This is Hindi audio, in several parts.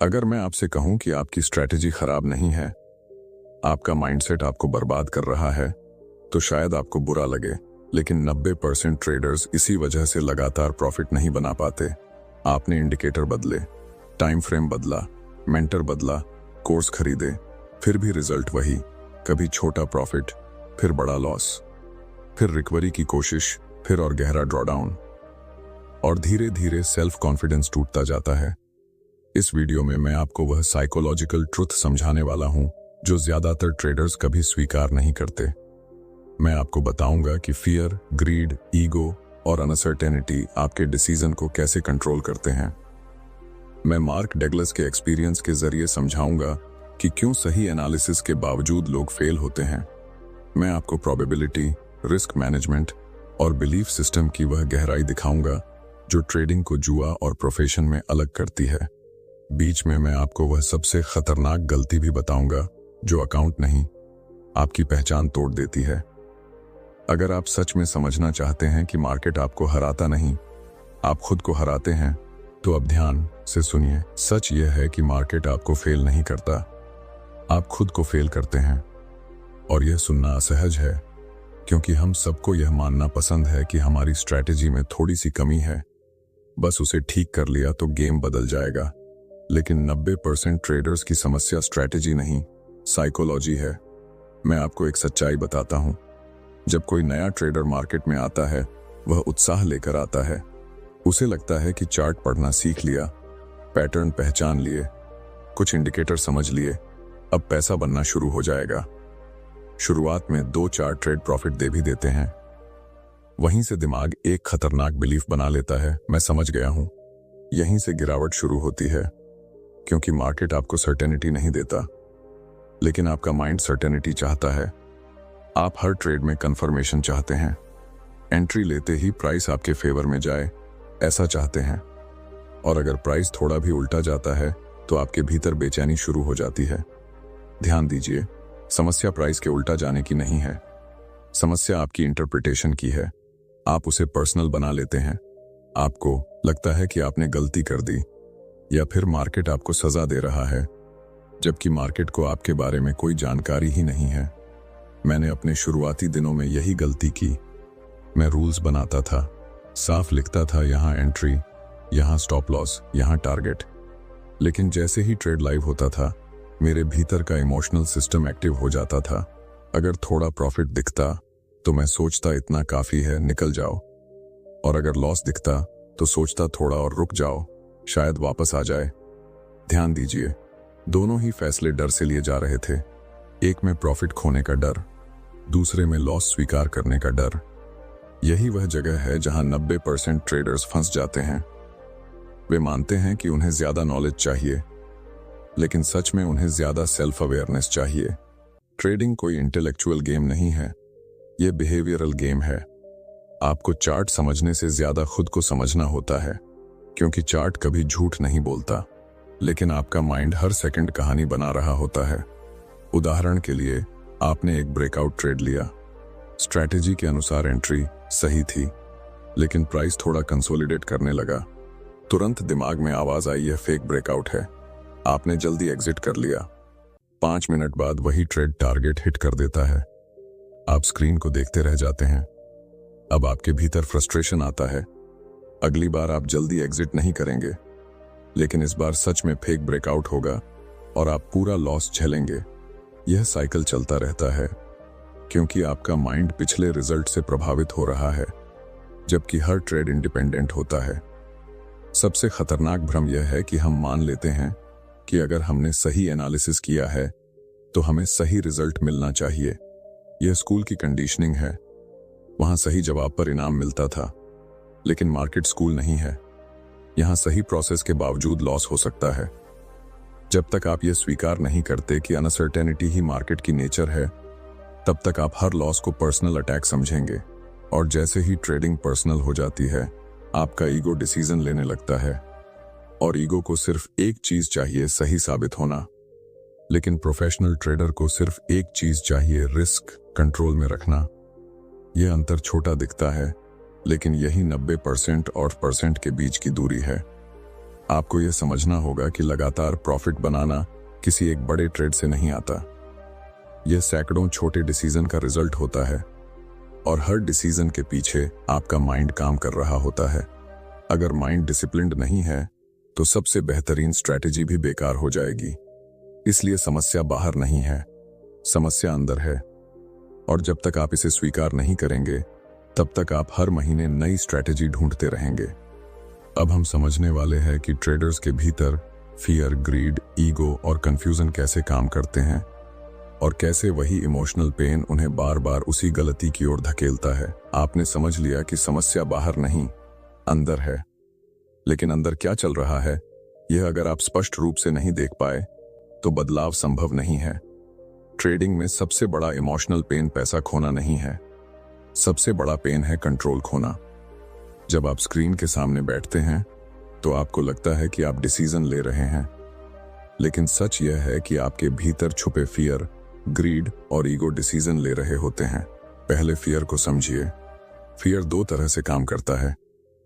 अगर मैं आपसे कहूं कि आपकी स्ट्रैटेजी खराब नहीं है, आपका माइंडसेट आपको बर्बाद कर रहा है, तो शायद आपको बुरा लगे, लेकिन 90% ट्रेडर्स इसी वजह से लगातार प्रॉफिट नहीं बना पाते। आपने इंडिकेटर बदले, टाइम फ्रेम बदला, मेंटर बदला, कोर्स खरीदे, फिर भी रिजल्ट वही। कभी छोटा प्रॉफिट, फिर बड़ा लॉस, फिर रिकवरी की कोशिश, फिर और गहरा ड्रॉडाउन, और धीरे धीरे सेल्फ कॉन्फिडेंस टूटता जाता है। इस वीडियो में मैं आपको वह साइकोलॉजिकल ट्रुथ समझाने वाला हूं जो ज्यादातर ट्रेडर्स कभी स्वीकार नहीं करते। मैं आपको बताऊंगा कि फियर, ग्रीड, ईगो और अनसर्टेनिटी आपके डिसीजन को कैसे कंट्रोल करते हैं। मैं मार्क डगलस के एक्सपीरियंस के जरिए समझाऊंगा कि क्यों सही एनालिसिस के बावजूद लोग फेल होते हैं। मैं आपको प्रोबेबिलिटी, रिस्क मैनेजमेंट और बिलीफ सिस्टम की वह गहराई दिखाऊंगा जो ट्रेडिंग को जुआ और प्रोफेशन में अलग करती है। बीच में मैं आपको वह सबसे खतरनाक गलती भी बताऊंगा जो अकाउंट नहीं, आपकी पहचान तोड़ देती है। अगर आप सच में समझना चाहते हैं कि मार्केट आपको हराता नहीं, आप खुद को हराते हैं, तो अब ध्यान से सुनिए। सच यह है कि मार्केट आपको फेल नहीं करता, आप खुद को फेल करते हैं। और यह सुनना असहज है, क्योंकि हम सबको यह मानना पसंद है कि हमारी स्ट्रैटेजी में थोड़ी सी कमी है, बस उसे ठीक कर लिया तो गेम बदल जाएगा। लेकिन 90% ट्रेडर्स की समस्या स्ट्रैटेजी नहीं, साइकोलॉजी है। मैं आपको एक सच्चाई बताता हूं। जब कोई नया ट्रेडर मार्केट में आता है, वह उत्साह लेकर आता है। उसे लगता है कि चार्ट पढ़ना सीख लिया, पैटर्न पहचान लिए, कुछ इंडिकेटर समझ लिए, अब पैसा बनना शुरू हो जाएगा। शुरुआत में 2-4 ट्रेड प्रॉफिट दे भी देते हैं। वहीं से दिमाग एक खतरनाक बिलीफ बना लेता है, मैं समझ गया हूं। यहीं से गिरावट शुरू होती है, क्योंकि मार्केट आपको सर्टेनिटी नहीं देता, लेकिन आपका माइंड सर्टेनिटी चाहता है। आप हर ट्रेड में कंफर्मेशन चाहते हैं, एंट्री लेते ही प्राइस आपके फेवर में जाए, ऐसा चाहते हैं। और अगर प्राइस थोड़ा भी उल्टा जाता है तो आपके भीतर बेचैनी शुरू हो जाती है। ध्यान दीजिए, समस्या प्राइस के उल्टा जाने की नहीं है, समस्या आपकी इंटरप्रिटेशन की है। आप उसे पर्सनल बना लेते हैं। आपको लगता है कि आपने गलती कर दी, या फिर मार्केट आपको सजा दे रहा है, जबकि मार्केट को आपके बारे में कोई जानकारी ही नहीं है। मैंने अपने शुरुआती दिनों में यही गलती की। मैं रूल्स बनाता था, साफ लिखता था, यहाँ एंट्री, यहाँ स्टॉप लॉस, यहाँ टारगेट। लेकिन जैसे ही ट्रेड लाइव होता था, मेरे भीतर का इमोशनल सिस्टम एक्टिव हो जाता था। अगर थोड़ा प्रॉफिट दिखता तो मैं सोचता इतना काफी है, निकल जाओ। और अगर लॉस दिखता तो सोचता थोड़ा और रुक जाओ, शायद वापस आ जाए। ध्यान दीजिए, दोनों ही फैसले डर से लिए जा रहे थे। एक में प्रॉफिट खोने का डर, दूसरे में लॉस स्वीकार करने का डर। यही वह जगह है जहां 90% ट्रेडर्स फंस जाते हैं। वे मानते हैं कि उन्हें ज्यादा नॉलेज चाहिए, लेकिन सच में उन्हें ज्यादा सेल्फ अवेयरनेस चाहिए। ट्रेडिंग कोई इंटेलेक्चुअल गेम नहीं है, यह बिहेवियरल गेम है। आपको चार्ट समझने से ज्यादा खुद को समझना होता है, क्योंकि चार्ट कभी झूठ नहीं बोलता, लेकिन आपका माइंड हर सेकंड कहानी बना रहा होता है। उदाहरण के लिए, आपने एक ब्रेकआउट ट्रेड लिया, स्ट्रैटेजी के अनुसार एंट्री सही थी, लेकिन प्राइस थोड़ा कंसोलिडेट करने लगा। तुरंत दिमाग में आवाज आई, यह फेक ब्रेकआउट है। आपने जल्दी एग्जिट कर लिया। 5 मिनट बाद वही ट्रेड टारगेट हिट कर देता है। आप स्क्रीन को देखते रह जाते हैं। अब आपके भीतर फ्रस्ट्रेशन आता है। अगली बार आप जल्दी एग्जिट नहीं करेंगे, लेकिन इस बार सच में फेक ब्रेकआउट होगा और आप पूरा लॉस झेलेंगे। यह साइकिल चलता रहता है, क्योंकि आपका माइंड पिछले रिजल्ट से प्रभावित हो रहा है, जबकि हर ट्रेड इंडिपेंडेंट होता है। सबसे खतरनाक भ्रम यह है कि हम मान लेते हैं कि अगर हमने सही एनालिसिस किया है तो हमें सही रिजल्ट मिलना चाहिए। यह स्कूल की कंडीशनिंग है। वहां सही जवाब पर इनाम मिलता था, लेकिन मार्केट स्कूल नहीं है। यहां सही प्रोसेस के बावजूद लॉस हो सकता है। जब तक आप यह स्वीकार नहीं करते कि अनसर्टेनिटी ही मार्केट की नेचर है, तब तक आप हर लॉस को पर्सनल अटैक समझेंगे। और जैसे ही ट्रेडिंग पर्सनल हो जाती है, आपका ईगो डिसीजन लेने लगता है। और ईगो को सिर्फ एक चीज चाहिए, सही साबित होना। लेकिन प्रोफेशनल ट्रेडर को सिर्फ एक चीज चाहिए, रिस्क कंट्रोल में रखना। यह अंतर छोटा दिखता है, लेकिन यही 90% और % के बीच की दूरी है। आपको यह समझना होगा कि लगातार प्रॉफिट बनाना किसी एक बड़े ट्रेड से नहीं आता। यह सैकड़ों छोटे डिसीजन का रिजल्ट होता है और हर डिसीजन के पीछे आपका माइंड काम कर रहा होता है। अगर माइंड डिसिप्लिन्ड नहीं है तो सबसे बेहतरीन स्ट्रैटेजी भी बेकार हो जाएगी। इसलिए समस्या बाहर नहीं है, समस्या अंदर है, और जब तक आप इसे स्वीकार नहीं करेंगे तब तक आप हर महीने नई स्ट्रैटेजी ढूंढते रहेंगे। अब हम समझने वाले हैं कि ट्रेडर्स के भीतर फियर, ग्रीड, ईगो और कंफ्यूजन कैसे काम करते हैं और कैसे वही इमोशनल पेन उन्हें बार बार उसी गलती की ओर धकेलता है। आपने समझ लिया कि समस्या बाहर नहीं, अंदर है। लेकिन अंदर क्या चल रहा है, यह अगर आप स्पष्ट रूप से नहीं देख पाए तो बदलाव संभव नहीं है। ट्रेडिंग में सबसे बड़ा इमोशनल पेन पैसा खोना नहीं है, सबसे बड़ा पेन है कंट्रोल खोना। जब आप स्क्रीन के सामने बैठते हैं तो आपको लगता है कि आप डिसीजन ले रहे हैं, लेकिन सच यह है कि आपके भीतर छुपे फियर, ग्रीड और ईगो डिसीजन ले रहे होते हैं। पहले फियर को समझिए। फियर दो तरह से काम करता है,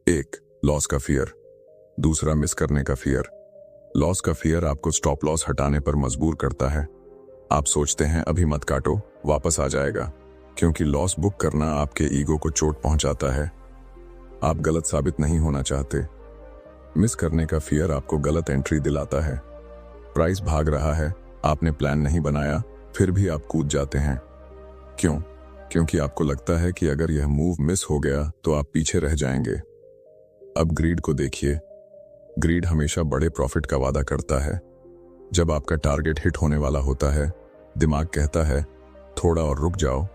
एक लॉस का फियर, दूसरा मिस करने का फियर। लॉस का फियर आपको स्टॉप लॉस हटाने पर मजबूर करता है। आप सोचते हैं अभी मत काटो, वापस आ जाएगा, क्योंकि लॉस बुक करना आपके ईगो को चोट पहुंचाता है। आप गलत साबित नहीं होना चाहते। मिस करने का फियर आपको गलत एंट्री दिलाता है। प्राइस भाग रहा है, आपने प्लान नहीं बनाया, फिर भी आप कूद जाते हैं। क्यों? क्योंकि आपको लगता है कि अगर यह मूव मिस हो गया तो आप पीछे रह जाएंगे। अब ग्रीड को देखिए। ग्रीड हमेशा बड़े प्रॉफिट का वादा करता है। जब आपका टारगेट हिट होने वाला होता है, दिमाग कहता है थोड़ा और रुक जाओ,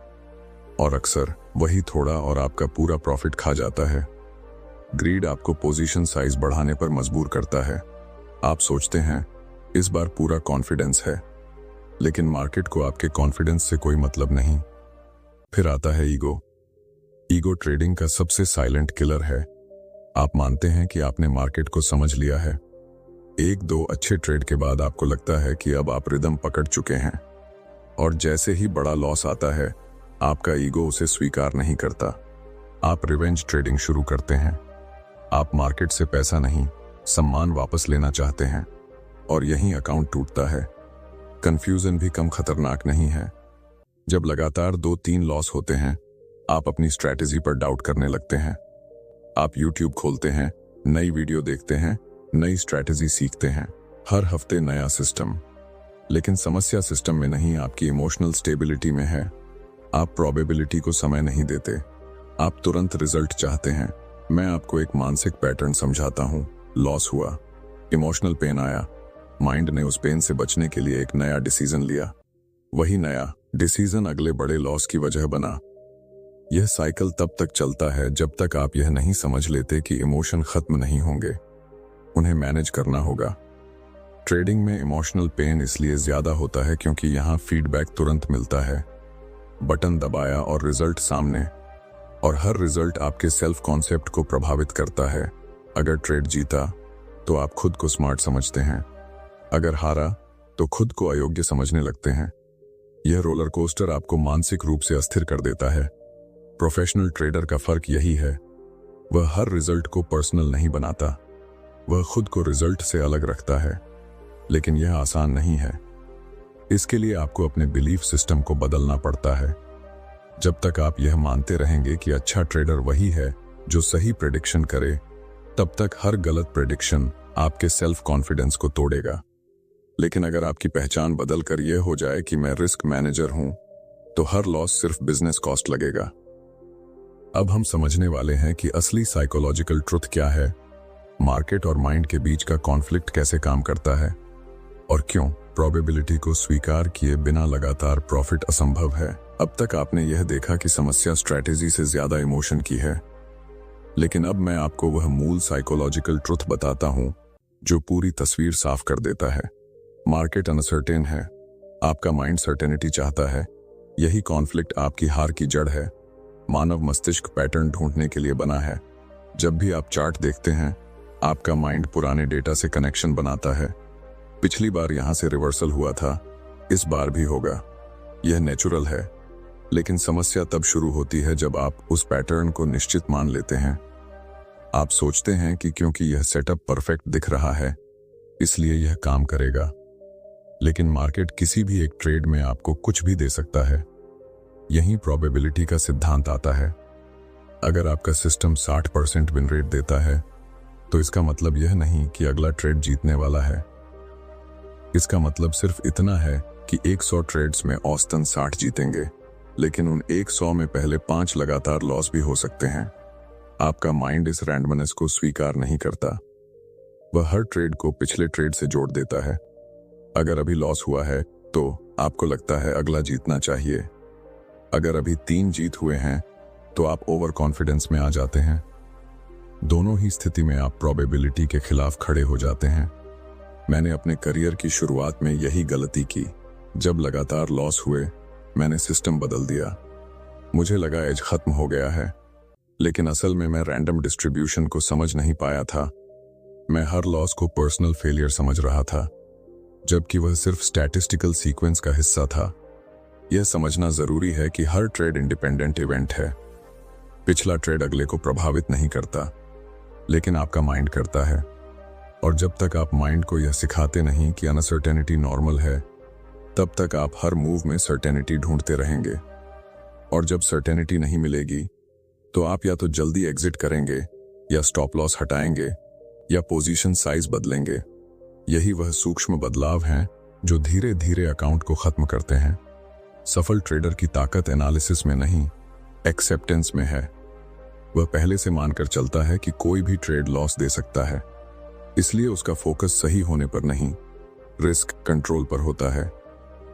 और अक्सर वही थोड़ा और आपका पूरा प्रॉफिट खा जाता है। ग्रीड आपको पोजीशन साइज बढ़ाने पर मजबूर करता है। आप सोचते हैं इस बार पूरा कॉन्फिडेंस है, लेकिन मार्केट को आपके कॉन्फिडेंस से कोई मतलब नहीं। फिर आता है ईगो। ईगो ट्रेडिंग का सबसे साइलेंट किलर है। आप मानते हैं कि आपने मार्केट को समझ लिया है। एक दो अच्छे ट्रेड के बाद आपको लगता है कि अब आप रिदम पकड़ चुके हैं, और जैसे ही बड़ा लॉस आता है आपका ईगो उसे स्वीकार नहीं करता। आप रिवेंज ट्रेडिंग शुरू करते हैं। आप मार्केट से पैसा नहीं, सम्मान वापस लेना चाहते हैं, और यहीं अकाउंट टूटता है। कंफ्यूजन भी कम खतरनाक नहीं है। जब लगातार 2-3 लॉस होते हैं आप अपनी स्ट्रैटेजी पर डाउट करने लगते हैं। आप YouTube खोलते हैं, नई वीडियो देखते हैं, नई स्ट्रैटेजी सीखते हैं, हर हफ्ते नया सिस्टम। लेकिन समस्या सिस्टम में नहीं, आपकी इमोशनल स्टेबिलिटी में है। आप प्रोबेबिलिटी को समय नहीं देते, आप तुरंत रिजल्ट चाहते हैं। मैं आपको एक मानसिक पैटर्न समझाता हूं। लॉस हुआ, इमोशनल पेन आया, माइंड ने उस पेन से बचने के लिए एक नया डिसीजन लिया। वही नया डिसीजन अगले बड़े लॉस की वजह बना। यह साइकिल तब तक चलता है जब तक आप यह नहीं समझ लेते कि इमोशन खत्म नहीं होंगे, उन्हें मैनेज करना होगा। ट्रेडिंग में इमोशनल पेन इसलिए ज्यादा होता है क्योंकि यहां फीडबैक तुरंत मिलता है। बटन दबाया और रिजल्ट सामने, और हर रिजल्ट आपके सेल्फ कॉन्सेप्ट को प्रभावित करता है। अगर ट्रेड जीता तो आप खुद को स्मार्ट समझते हैं, अगर हारा तो खुद को अयोग्य समझने लगते हैं। यह रोलर कोस्टर आपको मानसिक रूप से अस्थिर कर देता है। प्रोफेशनल ट्रेडर का फर्क यही है, वह हर रिजल्ट को पर्सनल नहीं बनाता, वह खुद को रिजल्ट से अलग रखता है। लेकिन यह आसान नहीं है। इसके लिए आपको अपने बिलीफ सिस्टम को बदलना पड़ता है। जब तक आप यह मानते रहेंगे कि अच्छा ट्रेडर वही है जो सही प्रेडिक्शन करे, तब तक हर गलत प्रेडिक्शन आपके सेल्फ कॉन्फिडेंस को तोड़ेगा। लेकिन अगर आपकी पहचान बदलकर यह हो जाए कि मैं रिस्क मैनेजर हूं, तो हर लॉस सिर्फ बिजनेस कॉस्ट लगेगा। अब हम समझने वाले हैं कि असली साइकोलॉजिकल ट्रुथ क्या है, मार्केट और माइंड के बीच का कॉन्फ्लिक्ट कैसे काम करता है, और क्यों प्रोबेबिलिटी को स्वीकार किए बिना लगातार प्रॉफिट असंभव है। अब तक आपने यह देखा कि समस्या स्ट्रैटेजी से ज्यादा इमोशन की है, लेकिन अब मैं आपको वह मूल साइकोलॉजिकल ट्रुथ बताता हूं जो पूरी तस्वीर साफ कर देता है। मार्केट अनसर्टेन है, आपका माइंड सर्टेनिटी चाहता है। यही कॉन्फ्लिक्ट आपकी हार की जड़ है। मानव मस्तिष्क पैटर्न ढूंढने के लिए बना है। जब भी आप चार्ट देखते हैं आपका माइंड पुराने डेटा से कनेक्शन बनाता है। पिछली बार यहां से रिवर्सल हुआ था, इस बार भी होगा। यह नेचुरल है, लेकिन समस्या तब शुरू होती है जब आप उस पैटर्न को निश्चित मान लेते हैं। आप सोचते हैं कि क्योंकि यह सेटअप परफेक्ट दिख रहा है इसलिए यह काम करेगा, लेकिन मार्केट किसी भी एक ट्रेड में आपको कुछ भी दे सकता है। यही प्रोबेबिलिटी का सिद्धांत आता है। अगर आपका सिस्टम 60% विन रेट देता है तो इसका मतलब यह नहीं कि अगला ट्रेड जीतने वाला है। इसका मतलब सिर्फ इतना है कि 100 ट्रेड्स में औसतन 60 जीतेंगे, लेकिन उन 100 में पहले 5 लगातार लॉस भी हो सकते हैं। आपका माइंड इस रैंडमनेस को स्वीकार नहीं करता। वह हर ट्रेड को पिछले ट्रेड से जोड़ देता है। अगर अभी लॉस हुआ है तो आपको लगता है अगला जीतना चाहिए। अगर अभी 3 जीत हुए हैं तो आप ओवर कॉन्फिडेंस में आ जाते हैं। दोनों ही स्थिति में आप प्रोबेबिलिटी के खिलाफ खड़े हो जाते हैं। मैंने अपने करियर की शुरुआत में यही गलती की। जब लगातार लॉस हुए मैंने सिस्टम बदल दिया। मुझे लगा एज खत्म हो गया है, लेकिन असल में मैं रैंडम डिस्ट्रीब्यूशन को समझ नहीं पाया था। मैं हर लॉस को पर्सनल फेलियर समझ रहा था, जबकि वह सिर्फ स्टैटिस्टिकल सीक्वेंस का हिस्सा था। यह समझना जरूरी है कि हर ट्रेड इंडिपेंडेंट इवेंट है। पिछला ट्रेड अगले को प्रभावित नहीं करता, लेकिन आपका माइंड करता है। और जब तक आप माइंड को यह सिखाते नहीं कि अनसर्टेनिटी नॉर्मल है, तब तक आप हर मूव में सर्टेनिटी ढूंढते रहेंगे। और जब सर्टेनिटी नहीं मिलेगी तो आप या तो जल्दी एग्जिट करेंगे, या स्टॉप लॉस हटाएंगे, या पोजीशन साइज बदलेंगे। यही वह सूक्ष्म बदलाव हैं जो धीरे धीरे अकाउंट को खत्म करते हैं। सफल ट्रेडर की ताकत एनालिसिस में नहीं, एक्सेप्टेंस में है। वह पहले से मानकर चलता है कि कोई भी ट्रेड लॉस दे सकता है, इसलिए उसका फोकस सही होने पर नहीं, रिस्क कंट्रोल पर होता है।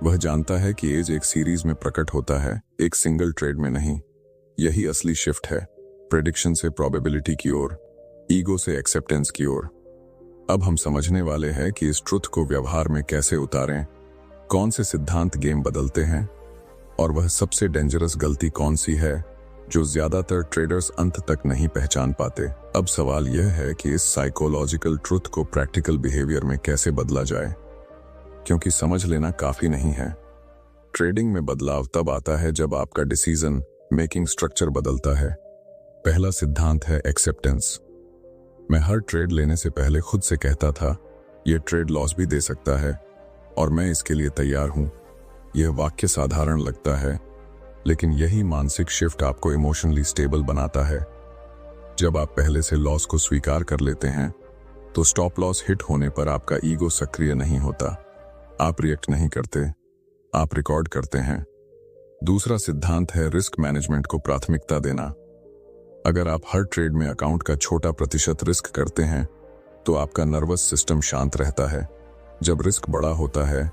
वह जानता है कि एज एक सीरीज में प्रकट होता है, एक सिंगल ट्रेड में नहीं। यही असली शिफ्ट है, प्रेडिक्शन से प्रोबेबिलिटी की ओर, ईगो से एक्सेप्टेंस की ओर। अब हम समझने वाले हैं कि इस ट्रुथ को व्यवहार में कैसे उतारें, कौन से सिद्धांत गेम बदलते हैं, और वह सबसे डेंजरस गलती कौन सी है जो ज्यादातर ट्रेडर्स अंत तक नहीं पहचान पाते। अब सवाल यह है कि इस साइकोलॉजिकल ट्रुथ को प्रैक्टिकल बिहेवियर में कैसे बदला जाए, क्योंकि समझ लेना काफी नहीं है। ट्रेडिंग में बदलाव तब आता है जब आपका डिसीजन मेकिंग स्ट्रक्चर बदलता है। पहला सिद्धांत है एक्सेप्टेंस। मैं हर ट्रेड लेने से पहले खुद से कहता था, यह ट्रेड लॉस भी दे सकता है और मैं इसके लिए तैयार हूं। यह वाक्य साधारण लगता है, लेकिन यही मानसिक शिफ्ट आपको इमोशनली स्टेबल बनाता है। जब आप पहले से लॉस को स्वीकार कर लेते हैं तो स्टॉप लॉस हिट होने पर आपका ईगो सक्रिय नहीं होता। आप रिएक्ट नहीं करते, आप रिकॉर्ड करते हैं। दूसरा सिद्धांत है रिस्क मैनेजमेंट को प्राथमिकता देना। अगर आप हर ट्रेड में अकाउंट का छोटा प्रतिशत रिस्क करते हैं तो आपका नर्वस सिस्टम शांत रहता है। जब रिस्क बड़ा होता है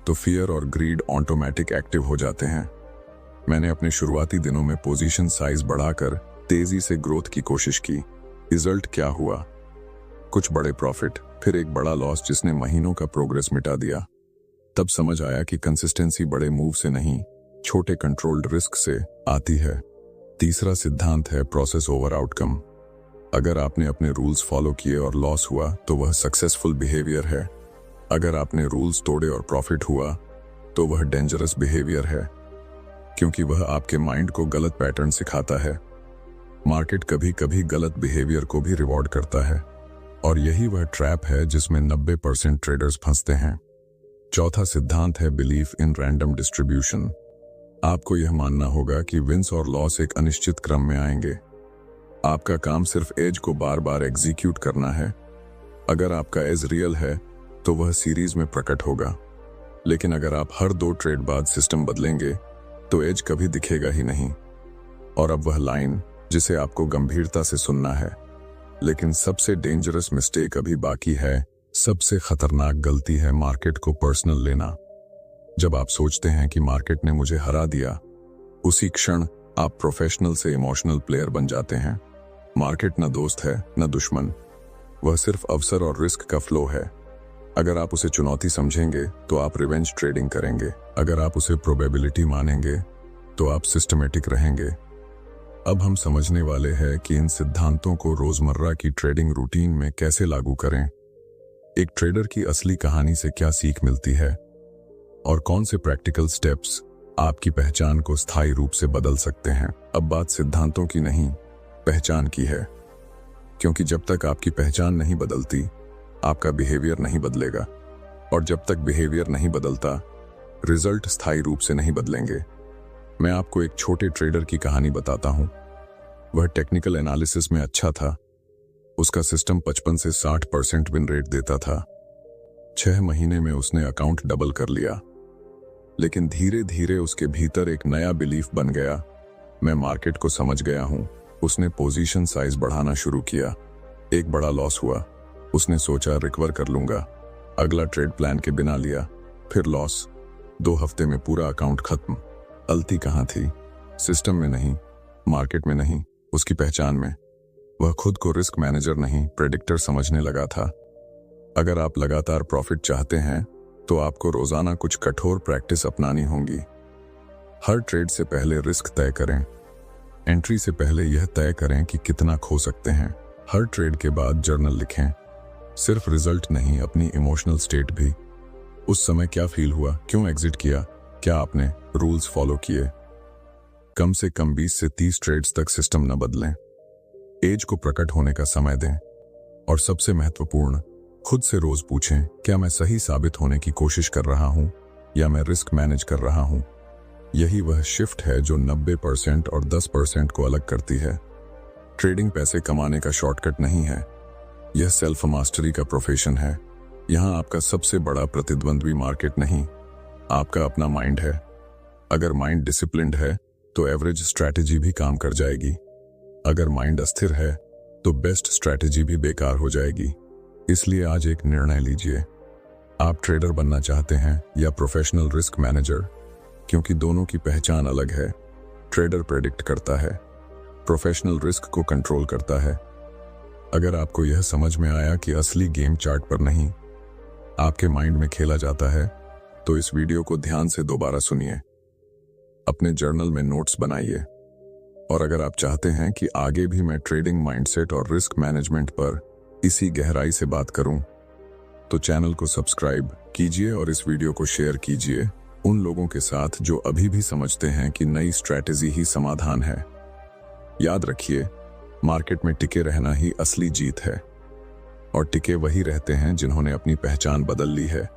तो फियर और ग्रीड ऑटोमेटिक एक्टिव हो जाते हैं। मैंने अपने शुरुआती दिनों में पोजीशन साइज बढ़ाकर तेजी से ग्रोथ की कोशिश की। रिजल्ट क्या हुआ? कुछ बड़े प्रॉफिट, फिर एक बड़ा लॉस जिसने महीनों का प्रोग्रेस मिटा दिया। तब समझ आया कि कंसिस्टेंसी बड़े मूव से नहीं, छोटे कंट्रोल्ड रिस्क से आती है। तीसरा सिद्धांत है प्रोसेस ओवर आउटकम। अगर आपने अपने रूल्स फॉलो किए और लॉस हुआ तो वह सक्सेसफुल बिहेवियर है। अगर आपने रूल्स तोड़े और प्रॉफिट हुआ तो वह डेंजरस बिहेवियर है, क्योंकि वह आपके माइंड को गलत पैटर्न सिखाता है। मार्केट कभी कभी गलत बिहेवियर को भी रिवॉर्ड करता है, और यही वह ट्रैप है जिसमें 90% ट्रेडर्स फंसते हैं। चौथा सिद्धांत है बिलीफ इन रैंडम डिस्ट्रीब्यूशन। आपको यह मानना होगा कि विंस और लॉस एक अनिश्चित क्रम में आएंगे। आपका काम सिर्फ एज को बार बार एग्जीक्यूट करना है। अगर आपका एज रियल है तो वह सीरीज में प्रकट होगा, लेकिन अगर आप हर 2 ट्रेड बाद सिस्टम बदलेंगे तो एज कभी दिखेगा ही नहीं। और अब वह लाइन जिसे आपको गंभीरता से सुनना है, लेकिन सबसे डेंजरस मिस्टेक अभी बाकी है। सबसे खतरनाक गलती है मार्केट को पर्सनल लेना। जब आप सोचते हैं कि मार्केट ने मुझे हरा दिया, उसी क्षण आप प्रोफेशनल से इमोशनल प्लेयर बन जाते हैं। मार्केट न दोस्त है न दुश्मन, वह सिर्फ अवसर और रिस्क का फ्लो है। अगर आप उसे चुनौती समझेंगे तो आप रिवेंज ट्रेडिंग करेंगे। अगर आप उसे प्रोबेबिलिटी मानेंगे तो आप सिस्टमेटिक रहेंगे। अब हम समझने वाले हैं कि इन सिद्धांतों को रोजमर्रा की ट्रेडिंग रूटीन में कैसे लागू करें। एक ट्रेडर की असली कहानी से क्या सीख मिलती है, और कौन से प्रैक्टिकल स्टेप्स आपकी पहचान को स्थायी रूप से बदल सकते हैं। अब बात सिद्धांतों की नहीं, पहचान की है। क्योंकि जब तक आपकी पहचान नहीं बदलती, आपका बिहेवियर नहीं बदलेगा, और जब तक बिहेवियर नहीं बदलता, रिजल्ट स्थायी रूप से नहीं बदलेंगे। मैं आपको एक छोटे ट्रेडर की कहानी बताता हूं। वह टेक्निकल एनालिसिस में अच्छा था। उसका सिस्टम 55 से 60% विन रेट देता था। 6 महीने में उसने अकाउंट डबल कर लिया। लेकिन धीरे धीरे उसके भीतर एक नया बिलीफ बन गया, मैं मार्केट को समझ गया हूं। उसने पोजीशन साइज बढ़ाना शुरू किया। एक बड़ा लॉस हुआ। उसने सोचा रिकवर कर लूंगा। अगला ट्रेड प्लान के बिना लिया, फिर लॉस। 2 हफ्ते में पूरा अकाउंट खत्म। गलती कहाँ थी? सिस्टम में नहीं, मार्केट में नहीं, उसकी पहचान में। वह खुद को रिस्क मैनेजर नहीं, प्रेडिक्टर समझने लगा था। अगर आप लगातार प्रॉफिट चाहते हैं तो आपको रोजाना कुछ कठोर प्रैक्टिस अपनानी होंगी। हर ट्रेड से पहले रिस्क तय करें। एंट्री से पहले यह तय करें कि कितना खो सकते हैं। हर ट्रेड के बाद जर्नल लिखें। सिर्फ रिजल्ट नहीं, अपनी इमोशनल स्टेट भी। उस समय क्या फील हुआ, क्यों एग्जिट किया, क्या आपने रूल्स फॉलो किए। कम से कम 20 से 30 ट्रेड्स तक सिस्टम न बदलें। एज को प्रकट होने का समय दें। और सबसे महत्वपूर्ण, खुद से रोज पूछें, क्या मैं सही साबित होने की कोशिश कर रहा हूं या मैं रिस्क मैनेज कर रहा हूं। यही वह शिफ्ट है जो 90% और 10% को अलग करती है। ट्रेडिंग पैसे कमाने का शॉर्टकट नहीं है, यह सेल्फ मास्टरी का प्रोफेशन है। यहां आपका सबसे बड़ा प्रतिद्वंद्वी मार्केट नहीं, आपका अपना माइंड है। अगर माइंड डिसिप्लिन्ड है तो एवरेज स्ट्रैटेजी भी काम कर जाएगी। अगर माइंड अस्थिर है तो बेस्ट स्ट्रैटेजी भी बेकार हो जाएगी। इसलिए आज एक निर्णय लीजिए। आप ट्रेडर बनना चाहते हैं या प्रोफेशनल रिस्क मैनेजर? क्योंकि दोनों की पहचान अलग है। ट्रेडर प्रेडिक्ट करता है, प्रोफेशनल रिस्क को कंट्रोल करता है। अगर आपको यह समझ में आया कि असली गेम चार्ट पर नहीं, आपके माइंड में खेला जाता है, तो इस वीडियो को ध्यान से दोबारा सुनिए। अपने जर्नल में नोट्स बनाइए। और अगर आप चाहते हैं कि आगे भी मैं ट्रेडिंग माइंडसेट और रिस्क मैनेजमेंट पर इसी गहराई से बात करूं, तो चैनल को सब्सक्राइब कीजिए और इस वीडियो को शेयर कीजिए उन लोगों के साथ जो अभी भी समझते हैं कि नई स्ट्रैटेजी ही समाधान है। याद रखिए, मार्केट में टिके रहना ही असली जीत है, और टिके वही रहते हैं जिन्होंने अपनी पहचान बदल ली है।